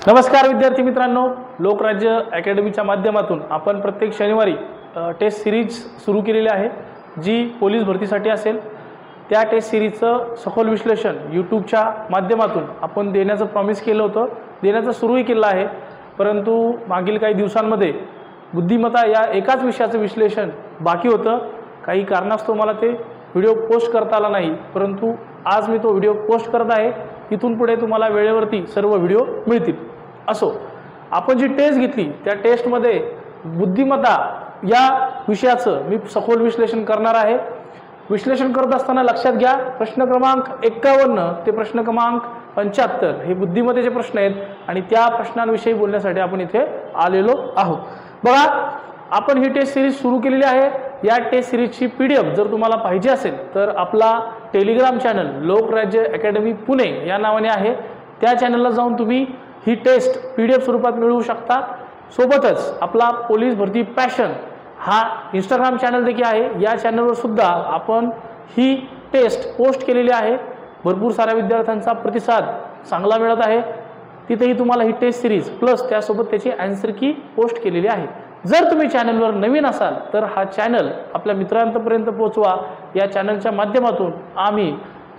नमस्कार विद्यार्थी मित्रांनो, लोकराज्य अकॅडमीच्या माध्यमातून आपण प्रत्येक शनिवारी टेस्ट सिरीज सुरू केलेली आहे, जी पोलीस भरतीसाठी असेल। त्या टेस्ट सिरीजचं सखोल विश्लेषण यूट्यूबच्या माध्यमातून आपण देण्याचं प्रॉमिस केलं होतं, देण्याचं सुरूही केलं आहे। परंतु मागील काही दिवसांमध्ये बुद्धिमत्ता या एकाच विषयाचं विश्लेषण बाकी होतं। काही कारणास्तव मला ते व्हिडिओ पोस्ट करता आला नाही, परंतु आज मी तो व्हिडिओ पोस्ट करत आहे। इथून पुढे तुम्हाला वेळेवरती सर्व व्हिडिओ मिळतील। असो, आपण जी टेस्ट घेतली त्या टेस्टमध्ये बुद्धिमत्ता या विषयाचं मी सखोल विश्लेषण करणार आहे। विश्लेषण करत असताना लक्षात घ्या, प्रश्न क्रमांक 51 ते प्रश्न क्रमांक 75 हे बुद्धिमत्तेचे प्रश्न आहेत आणि त्या प्रश्नांविषयी बोलण्यासाठी आपण इथे आलेलो आहोत। बघा, आपण ही टेस्ट सिरीज सुरू केलेली आहे। या टेस्ट सिरीजची PDF जर तुम्हाला पाहिजे असेल तर आपला Telegram channel Lokrajya academy Pune या नावाने आहे। त्या चॅनलला जाऊन तुम्ही ही टेस्ट PDF स्वरूपात मिळवू शकता। सोबतच आपला पोलीस भरती पॅशन हा इंस्टाग्राम चॅनल देखील आहे। या चॅनलवर सुद्धा आपण ही टेस्ट पोस्ट केलेली आहे। भरपूर साऱ्या विद्यार्थ्यांचा प्रतिसाद चांगला मिळत आहे। तिथेही तुम्हाला ही टेस्ट सिरीज प्लस त्यासोबत त्याची आन्सर की पोस्ट केलेली आहे। जर तुम्ही चॅनलवर नवीन असाल तर हा चॅनल आपल्या मित्रांपर्यंत पोहोचवा। या चॅनलच्या माध्यमातून आम्ही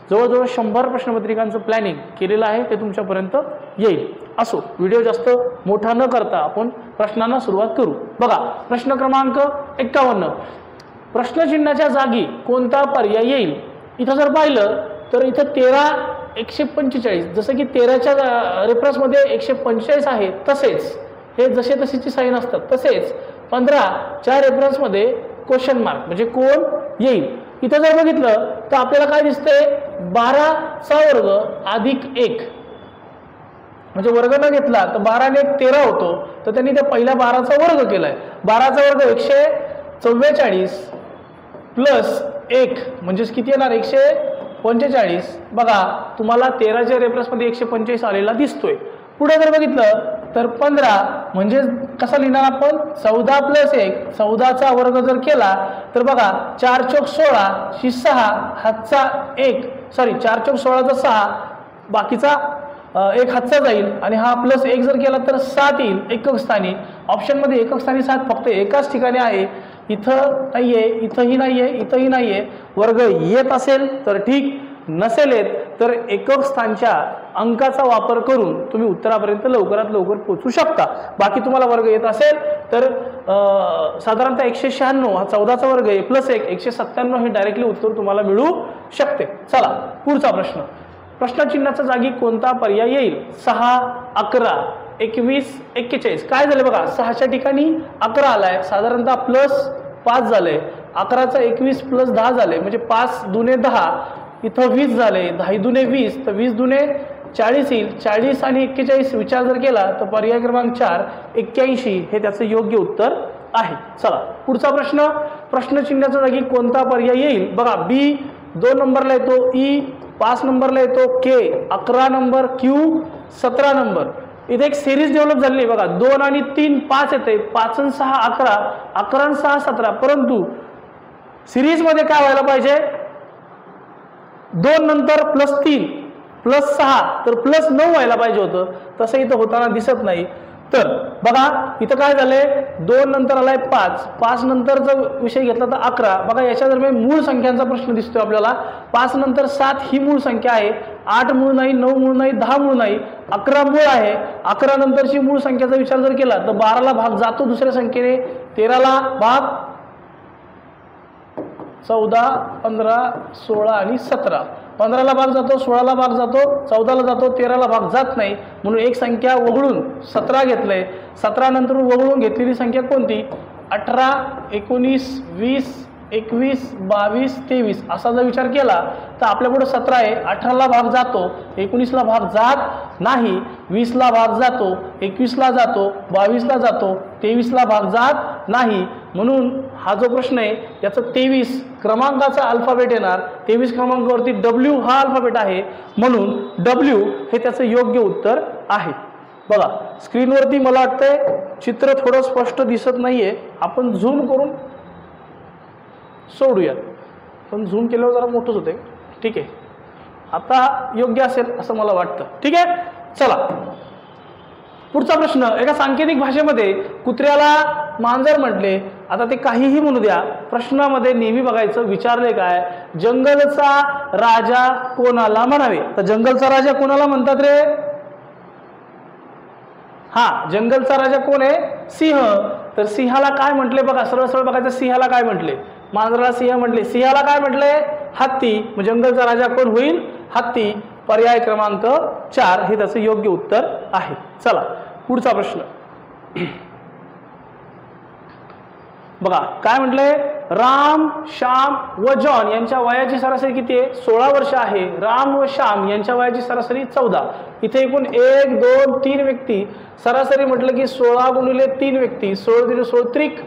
जवळजवळ 100 प्रश्नपत्रिकांचं प्लॅनिंग केलेलं आहे, ते तुमच्यापर्यंत येईल। असो, व्हिडिओ जास्त मोठा न करता आपण प्रश्नांना सुरुवात करू। बघा, प्रश्न क्रमांक 51, प्रश्नचिन्हाच्या जागी कोणता पर्याय येईल? इथं जर पाहिलं तर इथं 13 145, जसं की 13च्या रेफरन्समध्ये 145 आहे, तसेच हे जसे तशीची साईन असतात, तसेच 15च्या रेफरन्समध्ये क्वेश्चन मार्क म्हणजे कोण येईल। इथं जर बघितलं तर आपल्याला काय दिसतंय, 12चा वर्ग अधिक 1 म्हणजे वर्ग न घेतला तर 12 ने 1 13 होतो, तर त्यांनी त्या पहिल्या 12चा वर्ग केलाय। 12चा वर्ग 144 प्लस 1 म्हणजे किती येणार, 145। बघा, तुम्हाला 13च्या रेफरन्समध्ये 145 आलेला दिसतोय। पुढे जर बघितलं तर 15 म्हणजे कसा लिहिणार आपण, 14 प्लस 1, 14चा वर्ग जर केला तर बघा 4 चौक 16 शी 6 हातचा 1, सॉरी 4 चौक 16चा 6, बाकीचा 1 हातचा जाईल आणि हा प्लस 1 जर केला तर 7 येईल एकक स्थानी। ऑप्शनमध्ये एकक स्थानी 7 फक्त एकाच ठिकाणी आहे, इथं नाहीये, इथंही नाहीये, इथंही नाहीये। वर्ग येत असेल तर ठीक, नसेल येत तर एकक स्थानच्या अंकाचा वापर करून तुम्ही उत्तरापर्यंत लवकरात लवकर पोहोचू शकता। बाकी तुम्हाला वर्ग येत असेल तर साधारणतः 196 हा 14चा वर्ग आहे प्लस 1 197 हे डायरेक्टली उत्तर तुम्हाला मिळू शकते। चला, पुढचा प्रश्न, प्रश्नचिन्हाच्या जागी कोणता पर्याय येईल? 6 11 21 41 काय झाले बघा, 6च्या ठिकाणी 11 आलाय, साधारणतः प्लस 5 झाले। 11चा 21 प्लस 10 झाले म्हणजे 5 दुने 10, इथं 20 झाले, 10 दुने 20 तर 20 दुने 40 येईल। 40 आणि 41 विचार जर केला तर पर्याय क्रमांक 4 81 हे त्याचं योग्य उत्तर आहे। चला, पुढचा प्रश्न, प्रश्नचिन्हाच्या जागी कोणता पर्याय येईल? बघा, B 2 नंबरला येतो, E 5 नंबरला येतो, K 11 नंबर, Q 17 नंबर। इथे एक सिरीज डेव्हलप झाली बघा, 2 आणि 3 5 येते, 5 आणि 6 11, 11 आणि 6 17, परंतु सिरीजमध्ये काय व्हायला पाहिजे, 2 नंतर प्लस 3 प्लस 6 तर प्लस 9 व्हायला पाहिजे होतं, तसं इथं होताना दिसत नाही। तर बघा, इथं काय झालंय, 2 नंतर आलाय 5, 5 नंतर जर विषय घेतला तर 11। बघा, याच्या दरम्यान मूळ संख्यांचा प्रश्न दिसतोय आपल्याला। 5 नंतर 7 ही मूळ संख्या आहे, 8 मूळ नाही, 9 मूळ नाही, 10 मूळ नाही, 11 मूळ आहे। 11 नंतरची मूळ संख्याचा विचार जर केला तर 12ला भाग जातो दुसऱ्या संख्येने, 13ला भाग 14 15 16 आणि 17, 15ला भाग जातो, 16ला भाग जातो, 14ला जातो, 13ला भाग जात नाही, म्हणून एक संख्या वगळून 17 घेतलंय। 17 नंतर वगळून घेतलेली संख्या कोणती, 18 19 20 21 22 23 असा जर विचार केला तर आपल्यापुढे 17 आहे। 18ला भाग जातो, 19ला भाग जात नाही, 20ला भाग जातो, 21ला जातो, 22ला जातो, 23ला भाग जात नाही, म्हणून हा जो प्रश्न आहे याचा 23 क्रमांकाचा अल्फाबेट येणार। 23 क्रमांकावरती W हा अल्फाबेट आहे, म्हणून W हे त्याचं योग्य उत्तर आहे। बघा, स्क्रीनवरती मला वाटतंय चित्र थोडं स्पष्ट दिसत नाहीये, आपण झूम करून सोडूयात, पण झूम केल्यावर जरा मोठंच होते। ठीक आहे, आता योग्य असेल असं मला वाटतं। ठीक आहे, चला पुढचा प्रश्न, एका सांकेतिक भाषेमध्ये कुत्र्याला मांजर म्हटले. आता ते काहीही म्हणू द्या, प्रश्नामध्ये नेहमी बघायचं विचारले काय, जंगलचा राजा कोणाला म्हणावे. तर जंगलचा राजा कोणाला म्हणतात रे? हा, जंगलचा राजा कोण आहे? सिंह. तर सिंहाला काय म्हटले बघा, सरळ सरळ बघायचं. सिंहाला काय म्हटले? मांजराला सिंह म्हटले. सिंहाला काय म्हटले? हत्ती. मग जंगलचा राजा कोण होईल? हत्ती. पर्याय क्रमांक 4 हे त्याचं योग्य उत्तर आहे. चला पुढचा प्रश्न बघा, काय म्हटलंय? राम, श्याम व जॉन यांच्या वयाची सरासरी किती आहे? 16 वर्ष आहे. राम व श्याम यांच्या वयाची सरासरी 14. इथे एकूण 1 2 3 व्यक्ती, सरासरी म्हटलं की 16 गुणिले 3 व्यक्ती, 16 दिले 16 त्रिक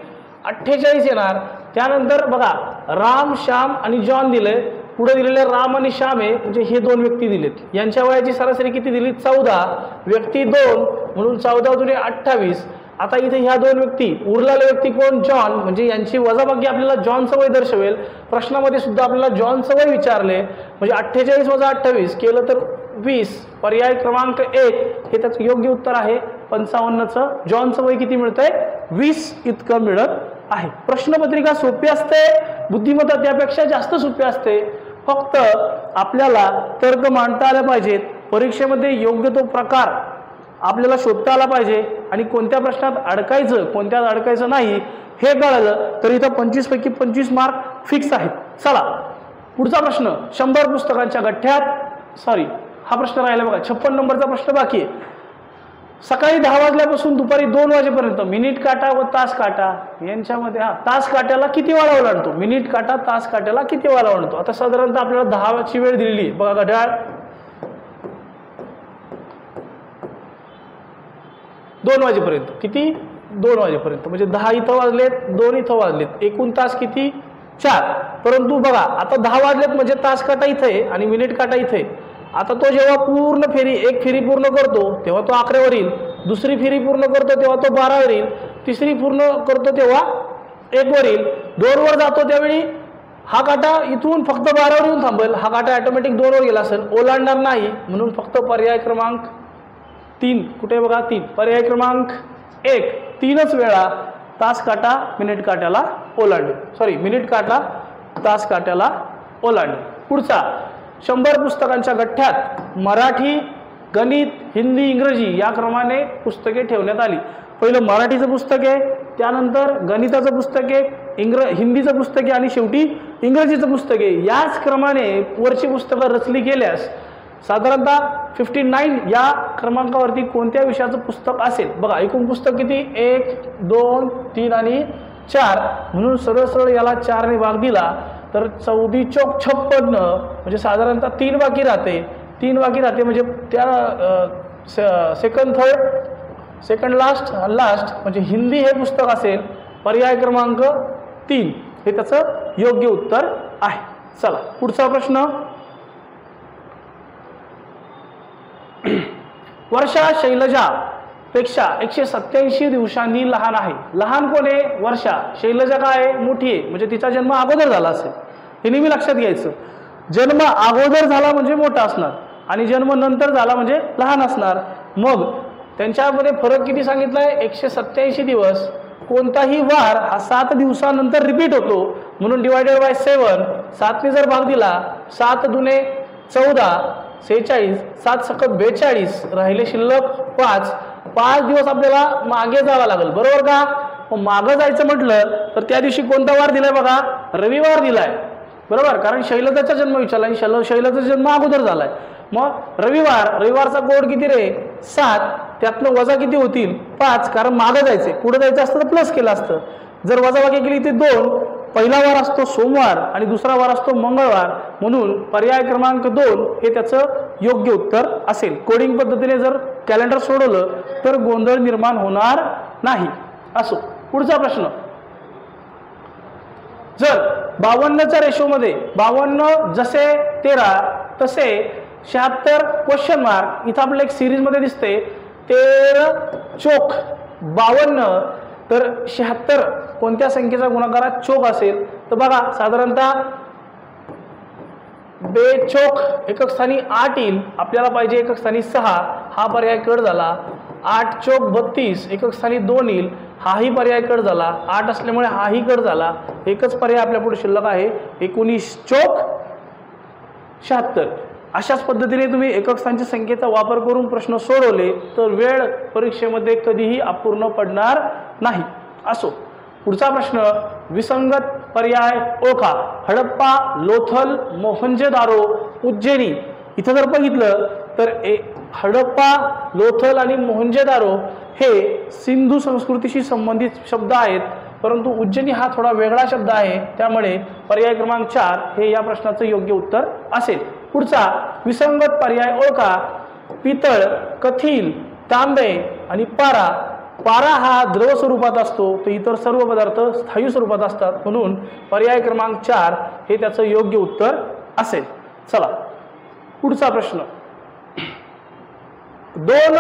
48 येणार. त्यानंतर बघा, राम, श्याम आणि जॉन दिले, पुढे दिलेले राम आणि श्याम आहे, म्हणजे हे 2 व्यक्ती दिलेत. यांच्या वयाची सरासरी किती दिली? 14. व्यक्ती 2 म्हणून 14 दुने 28. आता इथे ह्या 2 व्यक्ती, उरलेले व्यक्ती कोण? जॉन. म्हणजे यांची वजाबाकी आपल्याला जॉनचं वय दर्शवेल. प्रश्नामध्ये सुद्धा आपल्याला जॉनचं वय विचारले, म्हणजे 48 वजा 28 केलं तर 20. पर्याय क्रमांक 1 हे त्याचं योग्य उत्तर आहे. 55चं जॉनचं वय किती मिळतंय? 20 इतकं मिळत आहे. प्रश्नपत्रिका सोपी असते, बुद्धिमत्ता त्यापेक्षा जास्त सोपी असते. फक्त आपल्याला तर्क मांडता आले पाहिजेत. परीक्षेमध्ये योग्य तो प्रकार आपल्याला शोधता आला पाहिजे आणि कोणत्या प्रश्नात अडकायचं, कोणत्यात अडकायचं नाही हे कळलं तर इथं 25 पैकी 25 मार्क फिक्स आहेत. चला पुढचा प्रश्न, 100 पुस्तकांच्या गठ्ठ्यात, सॉरी हा प्रश्न राहिला बघा, 56 नंबरचा प्रश्न बाकी आहे. सकाळी 10 वाजल्यापासून दुपारी 2 वाजेपर्यंत मिनिट काटा व तास काटा यांच्यामध्ये तास काट्याला किती वेळा ओलांडतो? मिनिट काटा तास काट्याला किती वेळा ओलांडतो? आता साधारणतः आपल्याला 10ची वेळ दिलेली आहे बघा. घड्याळ 2 वाजेपर्यंत, किती? 2 वाजेपर्यंत, म्हणजे 10 इथं वाजलेत, 2 इथं वाजलेत, एकूण तास किती? 4. परंतु बघा, आता 10 वाजलेत म्हणजे तास काटा इथे आहे आणि मिनिट काटा इथे. आता तो जेव्हा पूर्ण फेरी, एक फेरी पूर्ण करतो तेव्हा तो 11 वर येईल, दुसरी फेरी पूर्ण करतो तेव्हा तो 12 वर येईल, तिसरी पूर्ण करतो तेव्हा 1 वर येईल, 2 वर जातो त्यावेळी हा काटा इथून फक्त 12 वर येऊन थांबेल, हा काटा ऑटोमॅटिक 2 वर गेला असेल, ओलांडणार नाही. म्हणून फक्त पर्याय क्रमांक 3 कुठे बघा? 3. पर्याय क्रमांक 1 3च वेळा तास काटा मिनिट काट्याला ओलांडेल, सॉरी मिनिट काटा तास काट्याला ओलांडेल. पुढचा, 100 पुस्तकांच्या गठ्ठ्यात मराठी, गणित, हिंदी, इंग्रजी या क्रमाने पुस्तके ठेवण्यात आली. पहिलं मराठीचं पुस्तक आहे, त्यानंतर गणिताचं पुस्तक आहे, हिंदीचं पुस्तक आहे आणि शेवटी इंग्रजीचं पुस्तक आहे. याच क्रमाने वरची पुस्तकं रचली गेल्यास साधारणतः 59 या क्रमांकावरती कोणत्या विषयाचं पुस्तक असेल? बघा, एकूण पुस्तक किती? 1 2 3 आणि 4. म्हणून सरळ सरळ याला 4 ने भाग दिला तर 14 चौक 56, म्हणजे साधारणतः 3 बाकी राहते. 3 बाकी राहते म्हणजे त्या सेकंड लास्ट म्हणजे हिंदी हे पुस्तक असेल. पर्याय क्रमांक 3 हे त्याचं योग्य उत्तर आहे. चला पुढचा प्रश्न, वर्षा शैलजा पेक्षा 187 दिवसांनी लहान आहे. लहान कोण आहे? वर्षा. शैलजा काय आहे? मोठी आहे, म्हणजे तिचा जन्म अगोदर झाला असेल, हे नेहमी लक्षात घ्यायचं. जन्म अगोदर झाला म्हणजे मोठा असणार आणि जन्म नंतर झाला म्हणजे लहान असणार. मग त्यांच्यामध्ये फरक किती सांगितलाय? 187 दिवस. कोणताही वार हा 7 दिवसानंतर रिपीट होतो, म्हणून डिवायडेड बाय 7. 7 ने जर भाग दिला, 7 दुने 14 46, 7 सकट 42, राहिले शिल्लक 5. 5 दिवस आपल्याला मागे जावं लागेल, बरोबर का? मग मागं जायचं म्हटलं तर त्या दिवशी कोणता वार दिलाय बघा? रविवार दिलाय, बरोबर, कारण शैलजाचा जन्म विचारला आणि शैलजाचा जन्म अगोदर झालाय. मग रविवारचा कोड किती रे? 7. त्यातनं वजा किती होतील? 5, कारण मागं जायचंय, पुढे जायचं असतं तर प्लस केलं असतं. जर वजाबाकी केली ते 2. पहिला वार असतो सोमवार आणि दुसरा वार असतो मंगळवार, म्हणून पर्याय क्रमांक 2 हे त्याचं योग्य उत्तर असेल. कोडिंग पद्धतीने जर कॅलेंडर सोडवलं तर गोंधळ निर्माण होणार नाही. असो पुढचा प्रश्न, जर 52च्या रेशोमध्ये 52 जसे 13 तसे 76 क्वेश्चन मार्क, इथं आपल्याला एक सिरीजमध्ये दिसते 13 चोक 52, तर 76 कोणत्या संख्येचा गुणाकारात चोक असेल? तर बघा, साधारणतः बेचोक एकक स्थानी 8 येईल, आपल्याला पाहिजे एकक स्थानी 6. हा पर्याय कट झाला. 8 चौक 32, एकक स्थानी 2 येईल, हाही पर्याय कट झाला, 8 असल्यामुळे हाही कट झाला, एकच पर्याय आपल्या पुढे शिल्लक आहे 19 चौक 76. अशाच पद्धतीने तुम्ही एकक स्थानच्या संख्येचा वापर करून प्रश्न सोडवले तर वेळ परीक्षेमध्ये कधीही अपूर्ण पडणार नाही. असो, पुढचा प्रश्न विसंगत पर्याय ओळखा. हडप्पा, लोथल, मोहंजोदारो, उज्जैनी. इथं जर बघितलं तर हडप्पा, लोथल आणि मोहंजोदारो हे सिंधू संस्कृतीशी संबंधित शब्द आहेत, परंतु उज्जैनी हा थोडा वेगळा शब्द आहे, त्यामुळे पर्याय क्रमांक 4 हे या प्रश्नाचं योग्य उत्तर असेल. पुढचा विसंगत पर्याय ओळखा. पितळ, कथील, तांबे आणि पारा. पारा हा द्रव स्वरूपात असतो, तर इतर सर्व पदार्थ स्थायू स्वरूपात असतात, म्हणून पर्याय क्रमांक 4 हे त्याचं योग्य उत्तर असेल. चला पुढचा प्रश्न. 2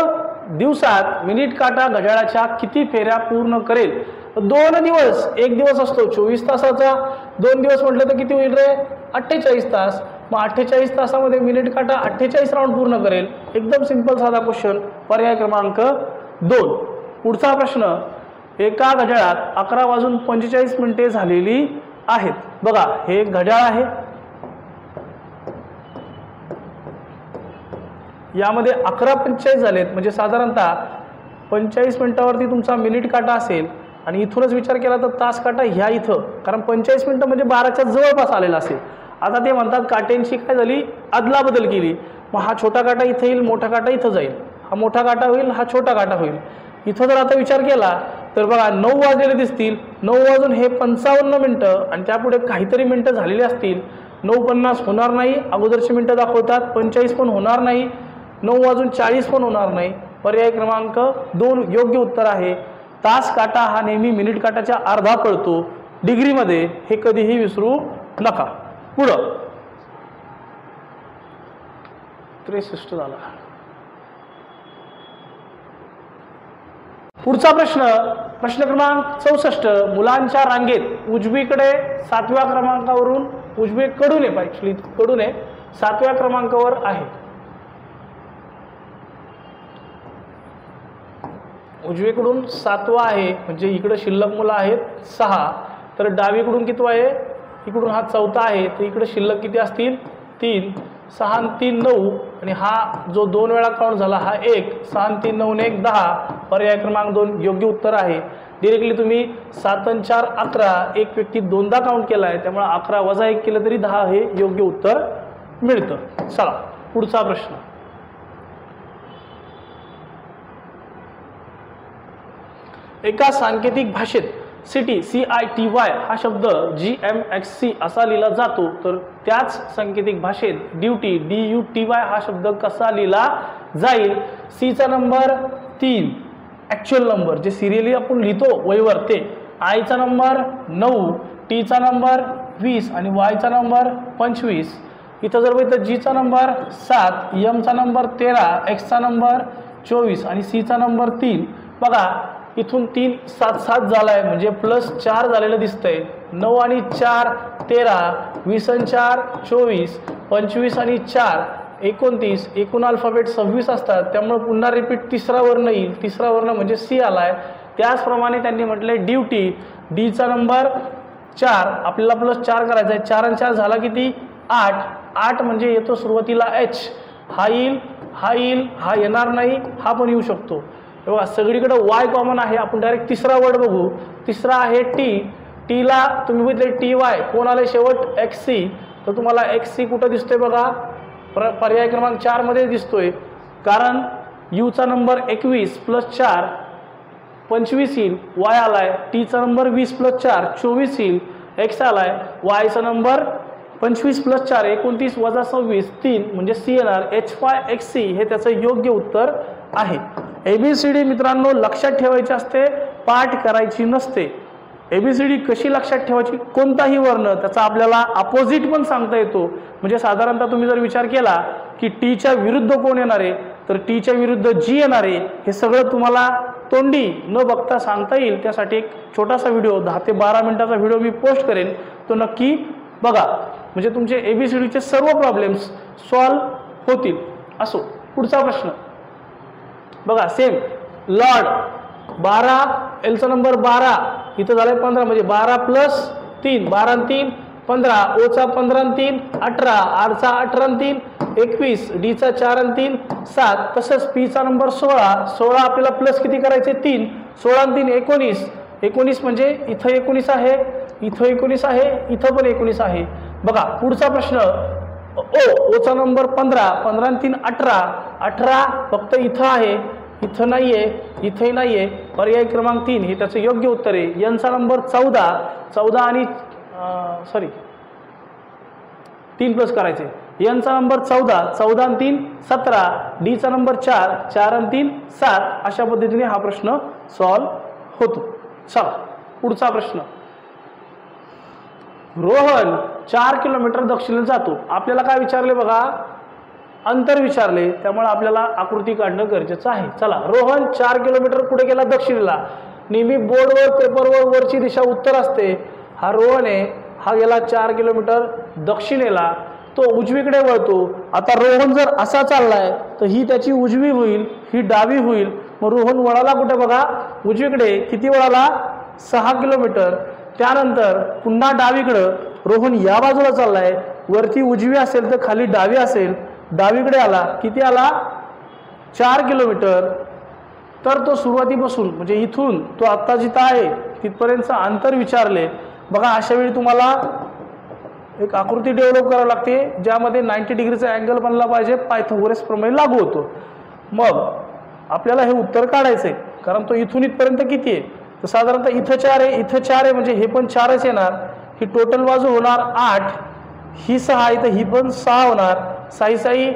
दिवसात मिनिट काटा घड्याळाच्या किती फेऱ्या पूर्ण करेल? 2 दिवस, 1 दिवस असतो 24 तासाचा, 2 दिवस म्हटलं तर किती होईल रे? 48 तास. मग 48 तासामध्ये मिनिट काटा 48 राऊंड पूर्ण करेल. एकदम सिंपल साधा क्वेश्चन, पर्याय क्रमांक 2. पुढचा प्रश्न. एका घड्याळात 11:45 झालेली आहेत. बघा, हे घड्याळ आहे, यामध्ये 11:45 झालेत, म्हणजे साधारणतः 45 मिनिटावरती तुमचा मिनिट काटा असेल, आणि इथूनच विचार केला तर तास काटा ह्या इथं, कारण 45 मिनिटं म्हणजे 12च्या जवळपास आलेला असेल. आता ते म्हणतात काट्यांची काय झाली, अदलाबदल केली. मग हा छोटा काटा इथं येईल, मोठा काटा इथं जाईल, हा मोठा काटा होईल, हा छोटा काटा होईल. इथं जर आता विचार केला तर बघा 9 वाजलेले दिसतील, 9 वाजून हे 55 मिनिटं आणि त्यापुढे काहीतरी मिनिटं झालेली असतील. 9:50 होणार नाही, अगोदरची मिनिटं दाखवतात. 45 पण होणार नाही, 9:40 पण होणार नाही. पर्याय क्रमांक 2 योग्य उत्तर आहे. तास काटा हा नेहमी मिनिट काटाच्या अर्धा कळतो डिग्रीमध्ये, हे कधीही विसरू नका. पुढं 63 झाला. पुढचा प्रश्न, प्रश्न क्रमांक 64. मुलांच्या रांगेत उजवीकडे 7व्या क्रमांकावरून, उजवीकडून आहे, ॲक्च्युली कडून आहे, 7व्या क्रमांकावर आहे. उजवीकडून 7वा आहे, म्हणजे इकडे शिल्लक मुलं आहेत 6. तर डावीकडून किती आहे? इकडून हा 4था आहे, तर इकडे शिल्लक किती असतील? 3. 6 आणि 3 9, आणि हा जो 2 वेळा काउंट झाला हा 1. 6 आणि 3 9 1 10. पर्याय क्रमांक 2 योग्य उत्तर आहे. डिरेक्टली तुम्ही 7 आणि 4 11, एक व्यक्ती 2दा काउंट केला आहे, त्यामुळे 11 वजा 1 केलं तरी 10 हे योग्य उत्तर मिळतं. चला पुढचा प्रश्न. एका सांकेतिक भाषेत सिटी CITY हा शब्द GMXC असा लिहिला जातो, तर त्याच सांकेतिक भाषेत ड्युटी DUTY हा शब्द कसा लिहिला जाईल? Cचा नंबर 3 ॲक्च्युअल नंबर जे सिरियली आपण लिहितो वहीवर ते, Iचा नंबर 9, Tचा नंबर 20 आणि Yचा नंबर 25. इथं जर बघितलं Gचा नंबर 7, Mचा नंबर 13, Xचा नंबर 24 आणि Cचा नंबर 3. बघा इथून 3 7 7 झाला आहे, म्हणजे +4 झालेलं दिसतंय. 9 आणि 4 13, 20 आणि 4 24, 25 आणि 4 29, एकूण अल्फाबेट 26 असतात, त्यामुळे पुन्हा रिपीट तिसरा वर्ण येईल. तिसरा वर्ण म्हणजे C आलाय. त्याचप्रमाणे त्यांनी म्हटलंय ड्युटी, Dचा नंबर 4, आपल्याला +4 करायचा आहे. 4 आणि 4 झाला किती? 8. 8 म्हणजे येतो सुरुवातीला H, हा येईल, हा येईल, हा येणार नाही, हा पण येऊ शकतो. बघा सगळीकडे Y कॉमन आहे, आपण डायरेक्ट तिसरा वर्ड बघू. तिसरा आहे T. Tला तुम्ही बघितले TY, कोण आले शेवट? XC. तर तुम्हाला XC कुठं दिसतोय? बघा पर्याय क्रमांक 4 मध्ये दिसतोय, कारण Uचा नंबर 21 + 4 25 येईल, Y आलाय. Tचा नंबर 20 + 4 24 येईल, X आलाय. Yचा नंबर 25 + 4 29 - 26 3 म्हणजे C येणार. HYXC हे त्याचं योग्य उत्तर आहे. ABCD मित्रांनो लक्षात ठेवायची असते, पाठ करायची नसते. ABCD कशी लक्षात ठेवायची? कोणताही वर्ण त्याचा आपल्याला अपोजिट पण सांगता येतो. म्हणजे साधारणतः तुम्ही जर विचार केला की Tच्या विरुद्ध कोण येणार आहे, तर Tच्या विरुद्ध G येणार आहे, हे सगळं तुम्हाला तोंडी न बघता सांगता येईल. त्यासाठी एक छोटासा व्हिडिओ 10 ते 12 मिनिटाचा व्हिडिओ मी पोस्ट करेन, तो नक्की बघा, म्हणजे तुमचे ABCDचे सर्व प्रॉब्लेम्स सॉल्व्ह होतील. असो पुढचा प्रश्न बघा, सेम लॉर्ड 12, एलचा नंबर 12, इथं झालंय 15, म्हणजे 12 + 3, 12 आणि 3 15, ओचा 15 आणि 3 18, आरचा 18 आणि 3 21, डीचा 4 आणि 3 7, तसंच पीचा नंबर 16, 16 आपल्याला प्लस किती करायचे 3, 16 आणि 3 19, 19 म्हणजे इथं 19 आहे, इथं 19 आहे, इथं पण 19 आहे. बघा पुढचा प्रश्न, ओचा नंबर 15, 15 आणि 3 18, 18 फक्त इथं आहे, इथं नाहीये, इथंही नाहीये, पर्याय क्रमांक 3 हे त्याचं योग्य उत्तर आहे. एनचा नंबर 14, 14 आणि 3 प्लस करायचे, एनचा नंबर 14, 14 आणि 3 17, डीचा नंबर 4, 4 आणि 3 7, अशा पद्धतीने हा प्रश्न सॉल्व होतो. चला पुढचा प्रश्न, रोहन 4 किलोमीटर दक्षिणेला जातो. आपल्याला काय विचारले बघा, अंतर विचारले, त्यामुळे आपल्याला आकृती काढणं गरजेचं आहे. चला, रोहन 4 किलोमीटर पुढे गेला दक्षिणेला. नेहमी बोर्डवर पेपरवर वरची दिशा उत्तर असते. हा रोहन आहे, हा गेला 4 किलोमीटर दक्षिणेला, तो उजवीकडे वळतो. आता रोहन जर असा चाललाय तर ही त्याची उजवी होईल, ही डावी होईल. मग रोहन वळाला कुठे बघा, उजवीकडे. किती वळाला 6 किलोमीटर. त्यानंतर पुन्हा डावीकडं, रोहन या बाजूला चाललाय, वरती उजवी असेल तर खाली डावी असेल, डावीकडे आला, किती आला 4 किलोमीटर. तर तो सुरुवातीपासून म्हणजे इथून तो आत्ता जिथं आहे तिथपर्यंतचं अंतर विचारले. बघा अशा वेळी तुम्हाला एक आकृती डेव्हलप करावी लागते, ज्यामध्ये 90 डिग्रीचा अँगल बनला पाहिजे, पायथागोरस प्रमेय लागू होतो. मग आपल्याला हे उत्तर काढायचंय, कारण तो इथून इथपर्यंत किती आहे, तर साधारणतः इथं 4 आहे, इथं 4 आहे, म्हणजे हे पण 4च येणार. ही टोटल बाजू होणार 8, ही 6 आहे, तर ही पण 6 होणार. 6 6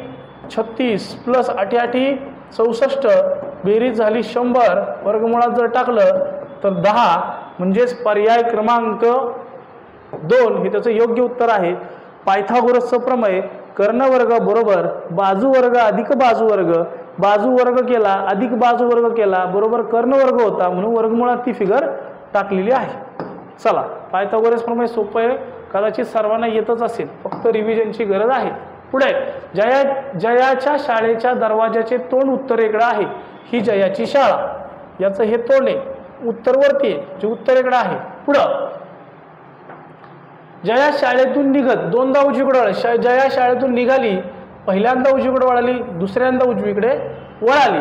36 प्लस 8 8 64, बेरीज झाली 100, वर्गमुळात जर टाकलं तर 10, म्हणजेच पर्याय क्रमांक 2 हे त्याचं योग्य उत्तर आहे. पायथागोरसचं प्रमेय, कर्णवर्ग बरोबर बाजूवर्ग अधिक बाजूवर्ग, बाजूवर्ग केला अधिक बाजूवर्ग केला बरोबर कर्णवर्ग होता, म्हणून वर्गमुळात ती फिगर टाकलेली आहे. चला, पायथागोरस प्रमेय सोपं आहे, कदाचित सर्वांना येतच असेल, फक्त रिव्हिजनची गरज आहे. पुढे, जयाच्या शाळेच्या दरवाजाचे तोंड उत्तरेकडे आहे. ही जयाची शाळा, याचं हे तोंड आहे, उत्तरवर्ती आहे, जे उत्तरेकडे आहे. पुढं, जया शाळेतून निघत 2दा उजवीकडे वळाली. जया शाळेतून निघाली, पहिल्यांदा उजवीकडे वळाली, दुसऱ्यांदा उजवीकडे वळाली,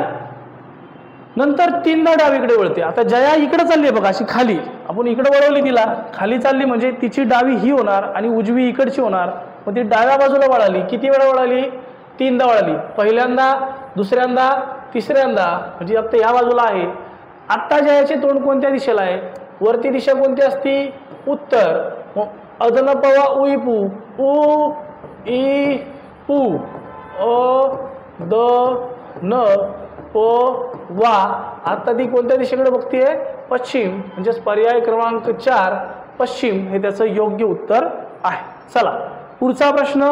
नंतर 3दा डावीकडे वळते. आता जया इकडे चालली आहे बघा, अशी खाली, आपण इकडे वळवली, तिला खाली चालली, म्हणजे तिची डावी ही होणार आणि उजवी इकडची होणार. मग ती डाव्या बाजूला वळाली. किती वेळा वळाली, 3दा वळाली, पहिल्यांदा, दुसऱ्यांदा, तिसऱ्यांदा, म्हणजे आता या बाजूला आहे. आत्ता जयाचे तोंड कोणत्या दिशेला आहे, वरती दिशा कोणती असती, उत्तर. अदन पवा उई पू, उ इ पू, अ द न प वा. आता ती कोणत्या दिशेकडे बघतीये, पश्चिम, म्हणजेच पर्याय क्रमांक 4 पश्चिम हे त्याचं योग्य उत्तर आहे. चला पुढचा प्रश्न,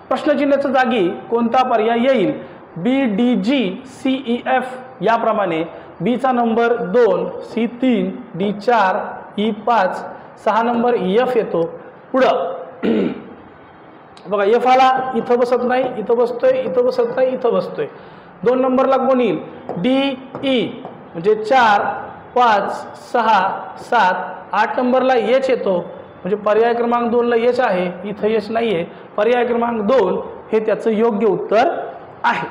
प्रश्नचिन्हाच्या जागी कोणता पर्याय येईल. B D G C E F याप्रमाणे. बीचा number 2, C 3, D 4, E 5, 6 number F येतो. पुढं बघा, एफ आला, इथं बसत नाही, इथं बसतोय, इथं बसत नाही, इथं बसतोय. 2 नंबरला कोण येईल, डी ई, म्हणजे 4 5 6 7. 8 नंबरला एच येतो, म्हणजे पर्याय क्रमांक 2ला एच आहे, इथं एच नाही आहे. पर्याय क्रमांक 2 हे त्याचं योग्य उत्तर आहे.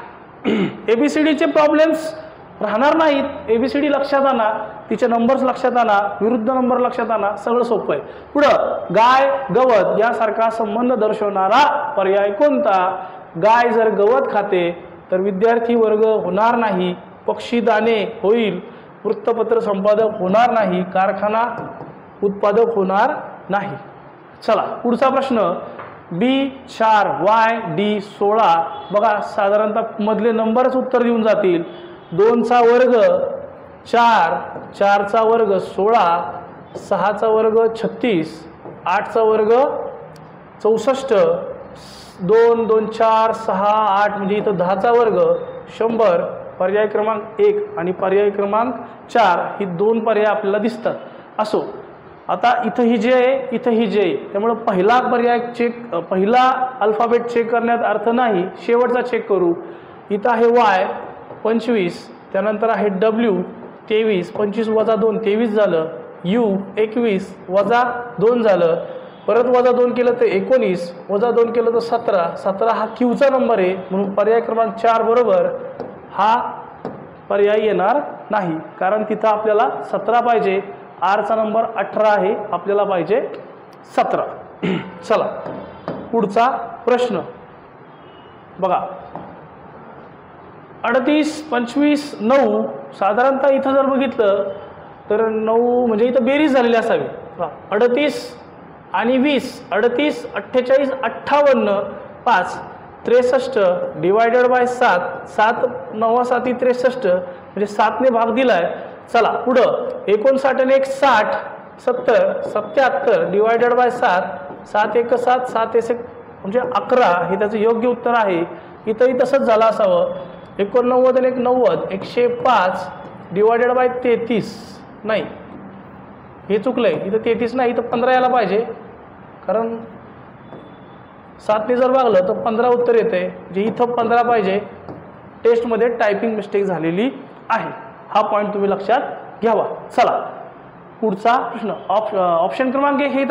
एबीसीडीचे प्रॉब्लेम्स राहणार नाहीत. एबीसीडी लक्षात आणा, तिचे नंबर्स लक्षात आणा, विरुद्ध नंबर लक्षात आणा, सगळं सोपं आहे. पुढं, गाय गवत यासारखा संबंध दर्शवणारा पर्याय कोणता. गाय जर गवत खाते तर विद्यार्थी वर्ग होणार नाही, पक्षी दाणे होईल, वृत्तपत्र संपादक होणार नाही, कारखाना उत्पादक होणार नाही. चला पुढचा प्रश्न, बी 4 वाय डी 16. बघा साधारणतः मधले नंबरच उत्तर देऊन जातील. 2चा वर्ग 4, 4चा वर्ग 16, 6चा वर्ग 36, 8चा वर्ग 64, 2 2 4 6 8, म्हणजे इथं 10चा वर्ग 100. पर्याय क्रमांक 1 आणि पर्याय क्रमांक 4 ही 2 पर्याय आपल्याला दिसतात. असो, आता इथं ही जे आहे, इथं ही जे आहे, त्यामुळे पहिला पर्याय चेक, पहिला अल्फाबेट चेक करण्यात अर्थ नाही, शेवटचा चेक करू. इथं आहे वाय, 25, त्यानंतर आहे W 23, 25 वजा 2 23 झालं, U 21 वजा 2 झालं, परत वजा 2 केलं तर 19, वजा 2 केलं तर 17, 17 हा Qचा नंबर आहे, म्हणून पर्याय क्रमांक 4 बरोबर हा पर्याय येणार नाही, कारण तिथं आपल्याला 17 पाहिजे, Rचा नंबर 18 आहे, आपल्याला पाहिजे 17. चला पुढचा प्रश्न बघा. 38, 25, 9 साधारणतः इथं जर बघितलं तर 9 म्हणजे इथं बेरीज झालेली असावी. 38 आणि 20, 38, 48, 58, 5, 63 डिवायडेड बाय 7, 7 9 7 63 म्हणजे 7ने भाग दिलाय. चला पुढं 59 आणि 1 60, 70, 77 डिवायडेड बाय 7, 7 1 7, 7 1 म्हणजे 11 हे त्याचं योग्य उत्तर आहे. इथंही तसंच झालं असावं. 89 आणि 1 90, 105 डिवायडेड बाय 33 नाही, हे चुकलंय. इथं 33 नाही, इथं 15 यायला पाहिजे, कारण 7ने जर भागलं तर 15 उत्तर येते, जे इथं 15 पाहिजे. टेस्टमध्ये टायपिंग मिस्टेक झालेली आहे, हा पॉईंट तुम्ही लक्षात घ्यावा. चला पुढचा प्रश्न. ऑप्शन क्रमांक 1 हे